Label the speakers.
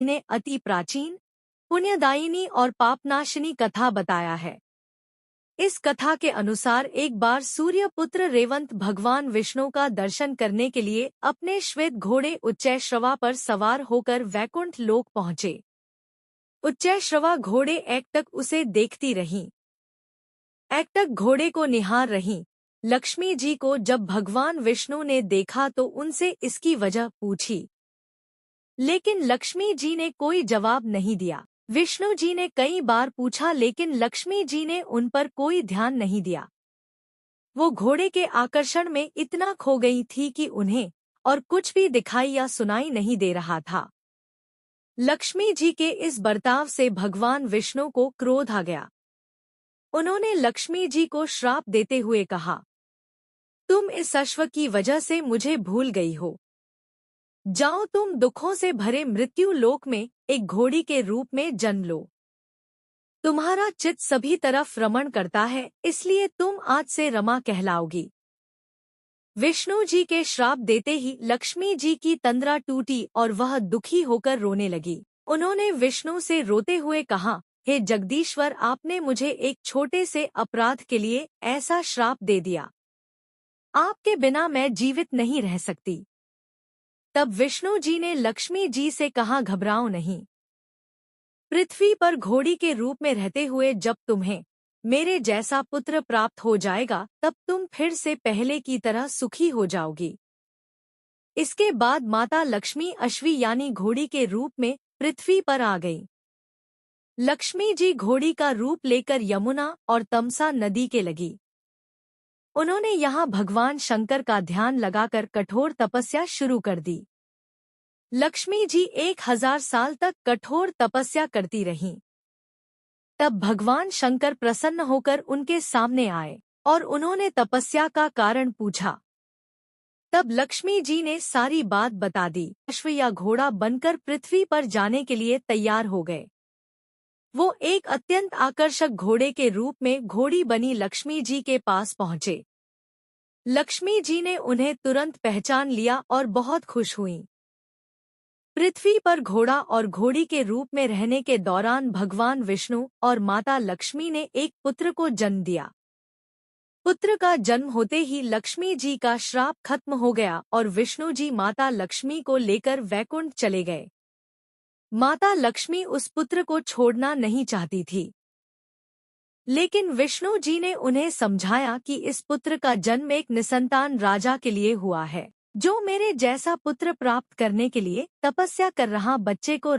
Speaker 1: ने अति प्राचीन, पुण्यदायिनी और पापनाशिनी कथा बताया है। इस कथा के अनुसार एक बार सूर्यपुत्र रेवंत भगवान विष्णु का दर्शन करने के लिए अपने श्वेत घोड़े उच्चैश्रवा पर सवार होकर वैकुंठ लोक पहुँचे। उच्चैश्रवा घोड़े एकटक उसे देखती रहीं। एकटक घोड़े को निहार रहीं। लक्ष्मी जी को जब भगवान विष्णु ने देखा तो उनसे इसकी वजह पूछी, लेकिन लक्ष्मी जी ने कोई जवाब नहीं दिया। विष्णु जी ने कई बार पूछा लेकिन लक्ष्मी जी ने उन पर कोई ध्यान नहीं दिया। वो घोड़े के आकर्षण में इतना खो गई थी कि उन्हें और कुछ भी दिखाई या सुनाई नहीं दे रहा था। लक्ष्मी जी के इस बर्ताव से भगवान विष्णु को क्रोध आ गया। उन्होंने लक्ष्मी जी को श्राप देते हुए कहा, तुम इस अश्व की वजह से मुझे भूल गई हो। जाओ, तुम दुखों से भरे मृत्यु लोक में एक घोड़ी के रूप में जन्म लो। तुम्हारा चित्त सभी तरफ रमण करता है, इसलिए तुम आज से रमा कहलाओगी। विष्णु जी के श्राप देते ही लक्ष्मी जी की तंद्रा टूटी और वह दुखी होकर रोने लगी। उन्होंने विष्णु से रोते हुए कहा, हे जगदीश्वर, आपने मुझे एक छोटे से अपराध के लिए ऐसा श्राप दे दिया। आपके बिना मैं जीवित नहीं रह सकती। तब विष्णु जी ने लक्ष्मी जी से कहा, घबराओ नहीं। पृथ्वी पर घोड़ी के रूप में रहते हुए जब तुम्हें मेरे जैसा पुत्र प्राप्त हो जाएगा तब तुम फिर से पहले की तरह सुखी हो जाओगी। इसके बाद माता लक्ष्मी अश्वी यानी घोड़ी के रूप में पृथ्वी पर आ गई। लक्ष्मी जी घोड़ी का रूप लेकर यमुना और तमसा नदी के लगी। उन्होंने यहाँ भगवान शंकर का ध्यान लगाकर कठोर तपस्या शुरू कर दी। लक्ष्मी जी 1000 साल तक कठोर तपस्या करती रहीं। तब भगवान शंकर प्रसन्न होकर उनके सामने आए और उन्होंने तपस्या का कारण पूछा। तब लक्ष्मी जी ने सारी बात बता दी। अश्व या घोड़ा बनकर पृथ्वी पर जाने के लिए तैयार हो गए। वो एक अत्यंत आकर्षक घोड़े के रूप में घोड़ी बनी लक्ष्मी जी के पास पहुँचे। लक्ष्मी जी ने उन्हें तुरंत पहचान लिया और बहुत खुश हुईं। पृथ्वी पर घोड़ा और घोड़ी के रूप में रहने के दौरान भगवान विष्णु और माता लक्ष्मी ने एक पुत्र को जन्म दिया। पुत्र का जन्म होते ही लक्ष्मी जी का श्राप खत्म हो गया और विष्णु जी माता लक्ष्मी को लेकर वैकुंठ चले गए। माता लक्ष्मी उस पुत्र को छोड़ना नहीं चाहती थी, लेकिन विष्णु जी ने उन्हें समझाया कि इस पुत्र का जन्म एक निसंतान राजा के लिए हुआ है, जो मेरे जैसा पुत्र प्राप्त करने के लिए तपस्या कर रहा बच्चे को